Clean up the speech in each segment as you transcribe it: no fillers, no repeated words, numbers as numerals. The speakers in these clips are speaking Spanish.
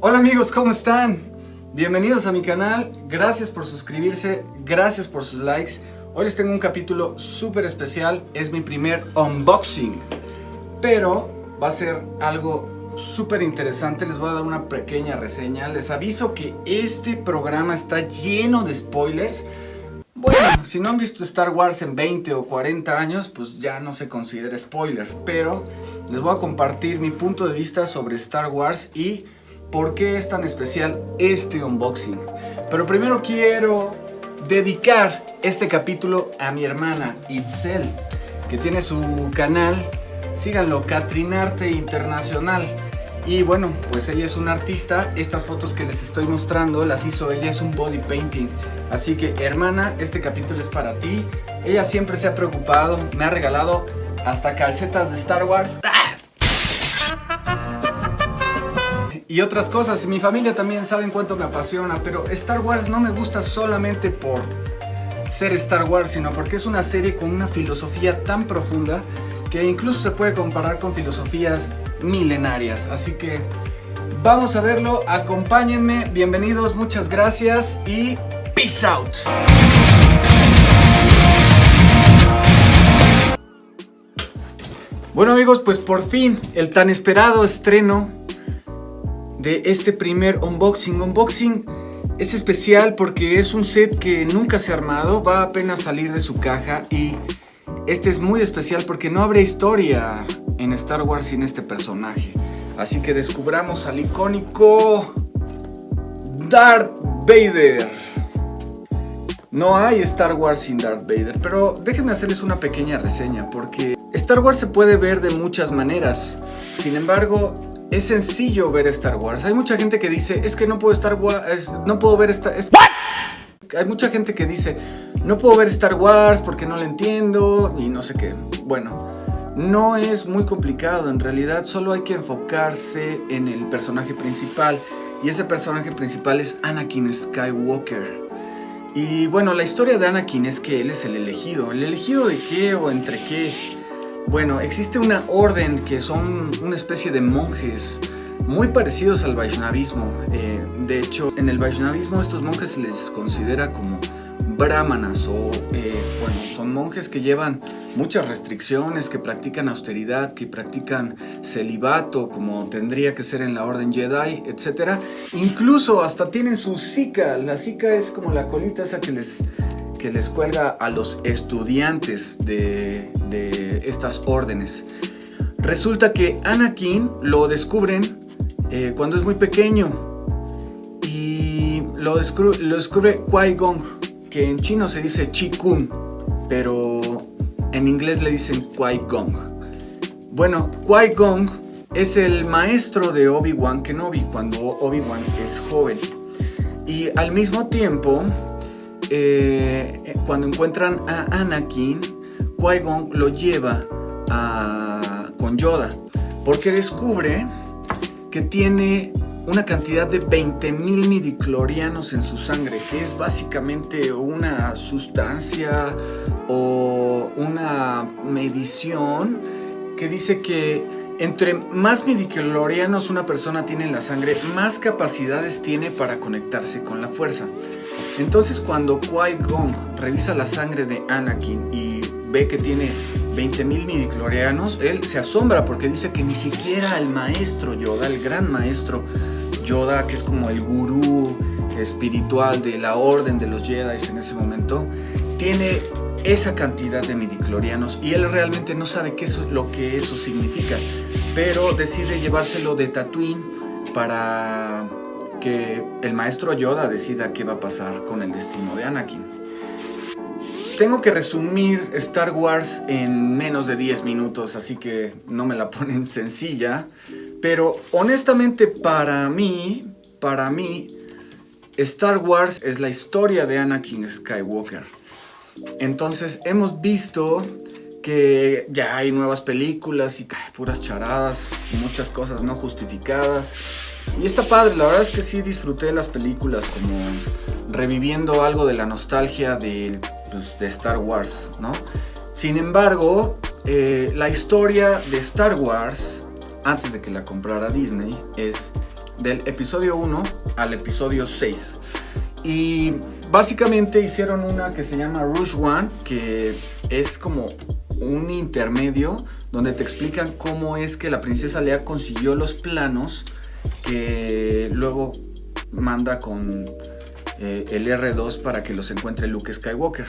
Hola amigos, ¿cómo están? Bienvenidos a mi canal, gracias por suscribirse, gracias por sus likes. Hoy les tengo un capítulo súper especial, es mi primer unboxing, pero va a ser algo súper interesante. Les voy a dar una pequeña reseña. Les aviso que este programa está lleno de spoilers. Bueno, si no han visto Star Wars en 20 o 40 años, pues ya no se considera spoiler, pero les voy a compartir mi punto de vista sobre Star Wars y por qué es tan especial este unboxing. Pero primero quiero dedicar este capítulo a mi hermana Itzel, que tiene su canal, síganlo, Catrinarte Internacional. Y bueno, pues ella es una artista. Estas fotos que les estoy mostrando las hizo ella, es un body painting. Así que hermana, este capítulo es para ti. Ella siempre se ha preocupado, me ha regalado hasta calcetas de Star Wars y otras cosas. Mi familia también saben cuánto me apasiona, pero Star Wars no me gusta solamente por ser Star Wars, sino porque es una serie con una filosofía tan profunda que incluso se puede comparar con filosofías milenarias. Así que vamos a verlo, acompáñenme, bienvenidos, muchas gracias y peace out. Bueno amigos, pues por fin el tan esperado estreno de este primer unboxing. Unboxing es especial porque es un set que nunca se ha armado, va apenas a salir de su caja y este es muy especial porque no habrá historia en Star Wars sin este personaje. Así que descubramos al icónico Darth Vader. No hay Star Wars sin Darth Vader, pero déjenme hacerles una pequeña reseña porque Star Wars se puede ver de muchas maneras. Sin embargo, es sencillo ver Star Wars. Hay mucha gente que dice, es que no puedo ver Star Wars. Hay mucha gente que dice, no puedo ver Star Wars porque no le entiendo y no sé qué. Bueno, no es muy complicado. En realidad solo hay que enfocarse en el personaje principal. Y ese personaje principal es Anakin Skywalker. Y bueno, la historia de Anakin es que él es el elegido. ¿El elegido de qué o entre qué? Bueno, existe una orden que son una especie de monjes muy parecidos al Vaishnavismo. De hecho, en el Vaishnavismo estos monjes se les considera como brahmanas o son monjes que llevan muchas restricciones, que practican austeridad, que practican celibato como tendría que ser en la orden Jedi, etc. Incluso hasta tienen su Sika. La Sika es como la colita esa que les cuelga a los estudiantes de estas órdenes. Resulta que Anakin lo descubren cuando es muy pequeño y lo descubre Qui-Gon, que en chino se dice Chi-Kun, pero en inglés le dicen Qui-Gon. Bueno, Qui-Gon es el maestro de Obi-Wan Kenobi cuando Obi-Wan es joven. Y al mismo tiempo, cuando encuentran a Anakin, Qui-Gon lo lleva con Yoda, porque descubre que tiene una cantidad de 20,000 midichlorianos en su sangre, que es básicamente una sustancia o una medición que dice que entre más midichlorianos una persona tiene en la sangre, más capacidades tiene para conectarse con la fuerza. Entonces cuando Qui-Gon revisa la sangre de Anakin y ve que tiene 20,000 midichlorianos, él se asombra porque dice que ni siquiera el maestro Yoda, el gran maestro Yoda, que es como el gurú espiritual de la orden de los Jedi en ese momento, tiene esa cantidad de midichlorianos y él realmente no sabe qué es lo que eso significa, pero decide llevárselo de Tatooine para que el maestro Yoda decida qué va a pasar con el destino de Anakin. Tengo que resumir Star Wars en menos de 10 minutos, así que no me la ponen sencilla. Pero honestamente para mí, Star Wars es la historia de Anakin Skywalker. Entonces hemos visto que ya hay nuevas películas y puras charadas, muchas cosas no justificadas. Y está padre, la verdad es que sí disfruté las películas, como reviviendo algo de la nostalgia de Star Wars, ¿no? Sin embargo, la historia de Star Wars, antes de que la comprara Disney, es del episodio 1 al episodio 6. Y básicamente hicieron una que se llama Rush One, que es como un intermedio donde te explican cómo es que la princesa Leia consiguió los planos que luego manda con el R2 para que los encuentre Luke Skywalker.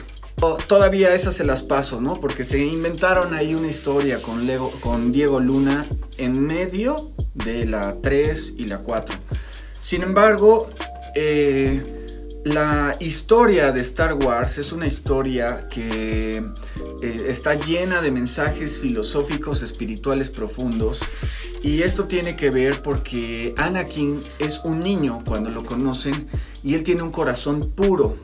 Todavía esas se las paso, ¿no? Porque se inventaron ahí una historia con Diego Luna en medio de la 3 y la 4. Sin embargo, la historia de Star Wars es una historia que está llena de mensajes filosóficos, espirituales profundos. Y esto tiene que ver porque Anakin es un niño cuando lo conocen y él tiene un corazón puro.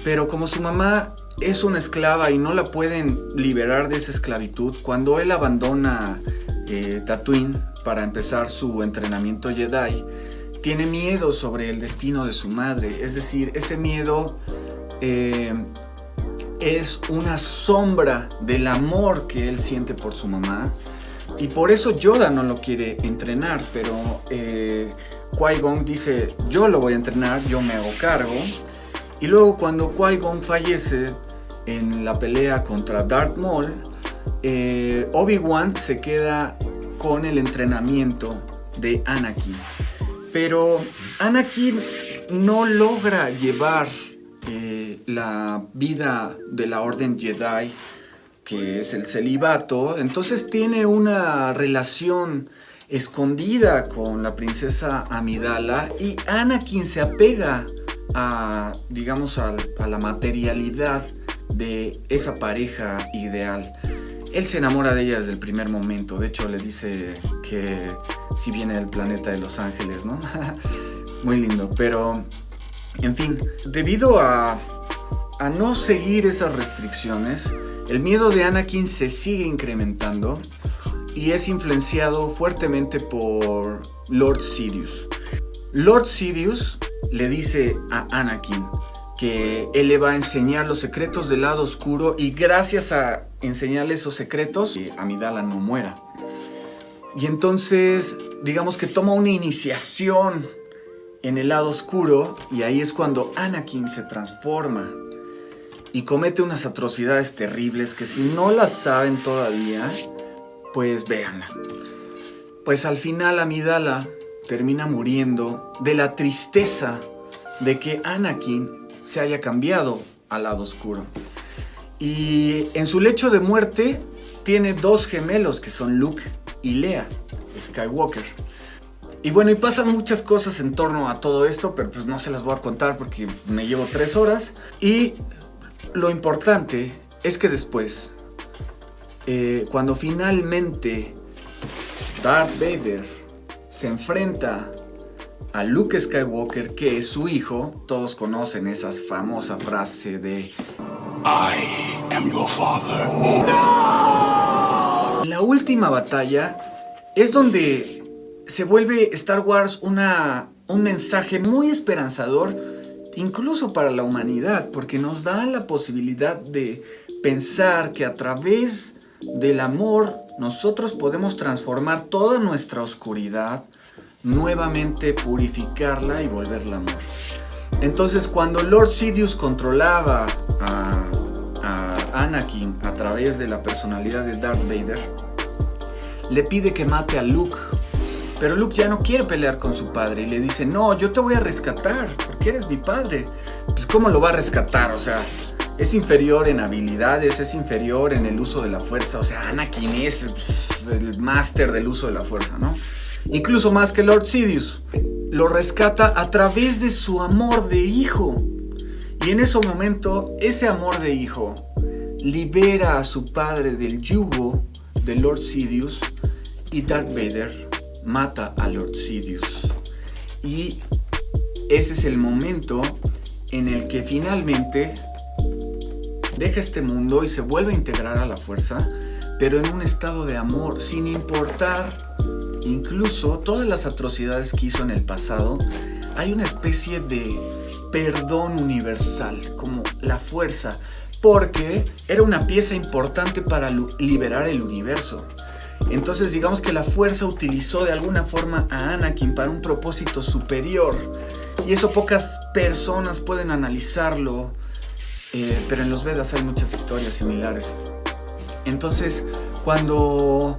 Pero como su mamá es una esclava y no la pueden liberar de esa esclavitud, cuando él abandona Tatooine para empezar su entrenamiento Jedi, tiene miedo sobre el destino de su madre. Es decir, ese miedo es una sombra del amor que él siente por su mamá. Y por eso Yoda no lo quiere entrenar, pero Qui-Gon dice, yo lo voy a entrenar, yo me hago cargo. Y luego cuando Qui-Gon fallece en la pelea contra Darth Maul, Obi-Wan se queda con el entrenamiento de Anakin. Pero Anakin no logra llevar la vida de la Orden Jedi, que es el celibato. Entonces tiene una relación escondida con la princesa Amidala y Anakin se apega a, digamos, a la materialidad de esa pareja ideal. Él se enamora de ella desde el primer momento. De hecho, le dice que si viene del planeta de Los Ángeles, ¿no? Muy lindo. Pero, en fin, debido a no seguir esas restricciones, el miedo de Anakin se sigue incrementando y es influenciado fuertemente por Lord Sidious. Lord Sidious le dice a Anakin que él le va a enseñar los secretos del lado oscuro y gracias a enseñarle esos secretos, Amidala no muera. Y entonces, digamos que toma una iniciación en el lado oscuro y ahí es cuando Anakin se transforma y comete unas atrocidades terribles que si no las saben todavía, pues véanla. Pues al final Amidala termina muriendo de la tristeza de que Anakin se haya cambiado al lado oscuro. Y en su lecho de muerte tiene dos gemelos que son Luke y Leia Skywalker. Y bueno, y pasan muchas cosas en torno a todo esto, pero pues no se las voy a contar porque me llevo 3 horas. Y lo importante es que después, cuando finalmente Darth Vader se enfrenta a Luke Skywalker, que es su hijo, todos conocen esa famosa frase de I am your father. La última batalla es donde se vuelve Star Wars un mensaje muy esperanzador, incluso para la humanidad, porque nos da la posibilidad de pensar que a través del amor nosotros podemos transformar toda nuestra oscuridad, nuevamente purificarla y volverla amor. Entonces, cuando Lord Sidious controlaba a Anakin a través de la personalidad de Darth Vader, le pide que mate a Luke. Pero Luke ya no quiere pelear con su padre y le dice, no, yo te voy a rescatar porque eres mi padre. Pues ¿cómo lo va a rescatar? O sea, es inferior en habilidades, es inferior en el uso de la fuerza. O sea, Anakin es el máster del uso de la fuerza, ¿no? Incluso más que Lord Sidious. Lo rescata a través de su amor de hijo. Y en ese momento, ese amor de hijo libera a su padre del yugo de Lord Sidious y Darth Vader mata a Lord Sidious. Y ese es el momento en el que finalmente deja este mundo y se vuelve a integrar a la fuerza, pero en un estado de amor, sin importar incluso todas las atrocidades que hizo en el pasado. Hay una especie de perdón universal, como la fuerza, porque era una pieza importante para liberar el universo. Entonces digamos que la fuerza utilizó de alguna forma a Anakin para un propósito superior. Y eso pocas personas pueden analizarlo, pero en los Vedas hay muchas historias similares. Entonces, cuando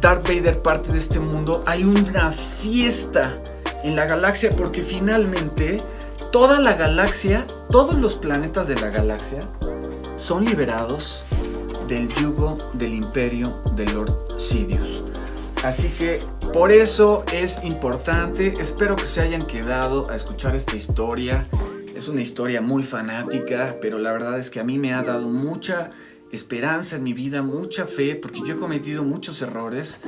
Darth Vader parte de este mundo, hay una fiesta en la galaxia porque finalmente toda la galaxia, todos los planetas de la galaxia son liberados del yugo del imperio de Lord Sidious. Así que por eso es importante. Espero que se hayan quedado a escuchar esta historia. Es una historia muy fanática, pero la verdad es que a mí me ha dado mucha esperanza en mi vida, mucha fe, porque yo he cometido muchos errores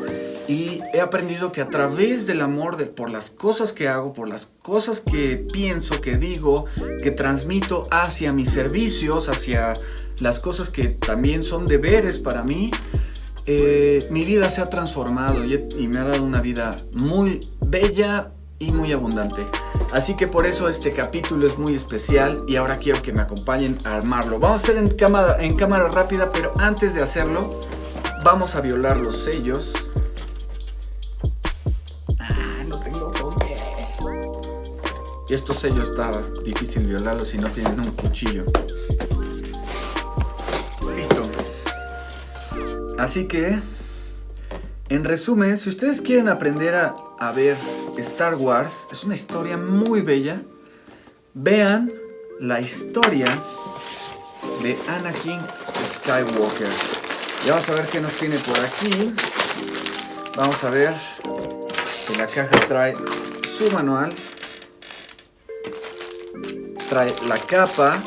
y he aprendido que a través del amor por las cosas que hago, por las cosas que pienso, que digo, que transmito hacia mis servicios, hacia las cosas que también son deberes para mí, mi vida se ha transformado y me ha dado una vida muy bella y muy abundante. Así que por eso este capítulo es muy especial y ahora quiero que me acompañen a armarlo. Vamos a hacer en cámara rápida, pero antes de hacerlo vamos a violar los sellos. No tengo con qué. Y estos sellos está difícil violarlos si no tienen un cuchillo. Listo. Así que, en resumen, si ustedes quieren aprender a ver Star Wars, es una historia muy bella. Vean la historia de Anakin Skywalker. Y vamos a ver qué nos tiene por aquí. Vamos a ver que la caja trae su manual, trae la capa,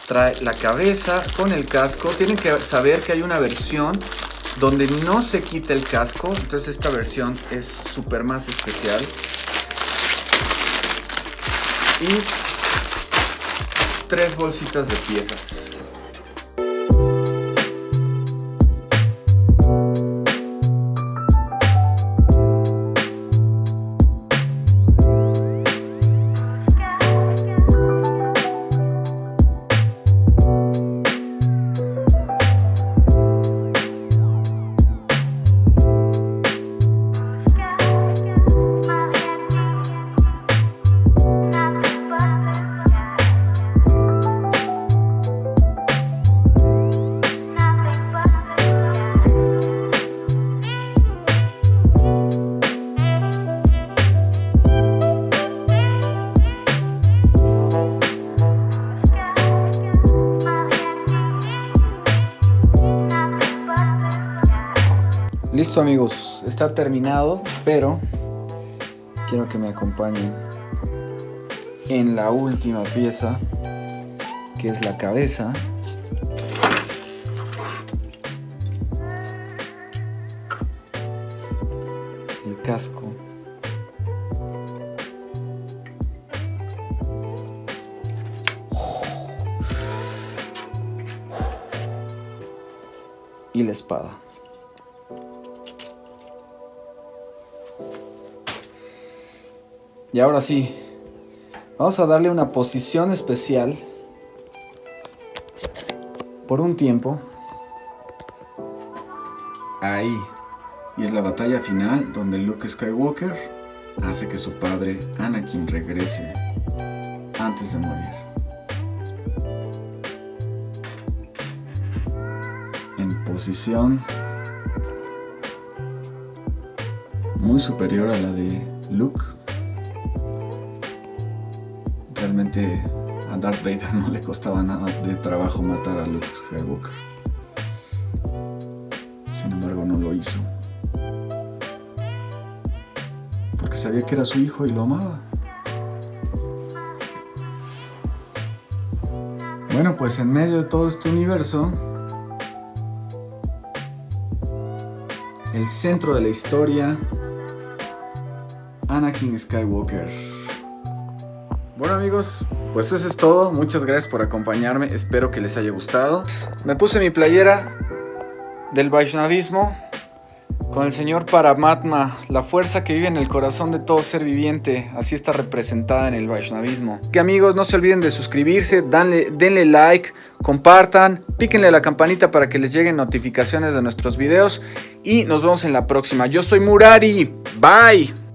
trae la cabeza con el casco. Tienen que saber que hay una versión donde no se quita el casco, entonces esta versión es súper más especial. Y 3 bolsitas de piezas. Listo amigos, está terminado, pero quiero que me acompañen en la última pieza, que es la cabeza. El casco. Y la espada. Y ahora sí, vamos a darle una posición especial por un tiempo. Ahí. Y es la batalla final donde Luke Skywalker hace que su padre Anakin regrese antes de morir. En posición muy superior a la de Luke. Realmente a Darth Vader no le costaba nada de trabajo matar a Luke Skywalker. Sin embargo, no lo hizo. Porque sabía que era su hijo y lo amaba. Bueno, pues en medio de todo este universo, el centro de la historia, Anakin Skywalker. Bueno amigos, pues eso es todo. Muchas gracias por acompañarme. Espero que les haya gustado. Me puse mi playera del Vaishnavismo con el señor Paramatma, la fuerza que vive en el corazón de todo ser viviente, así está representada en el Vaishnavismo. Que amigos, no se olviden de suscribirse, denle like, compartan, píquenle a la campanita para que les lleguen notificaciones de nuestros videos y nos vemos en la próxima. Yo soy Murari, bye.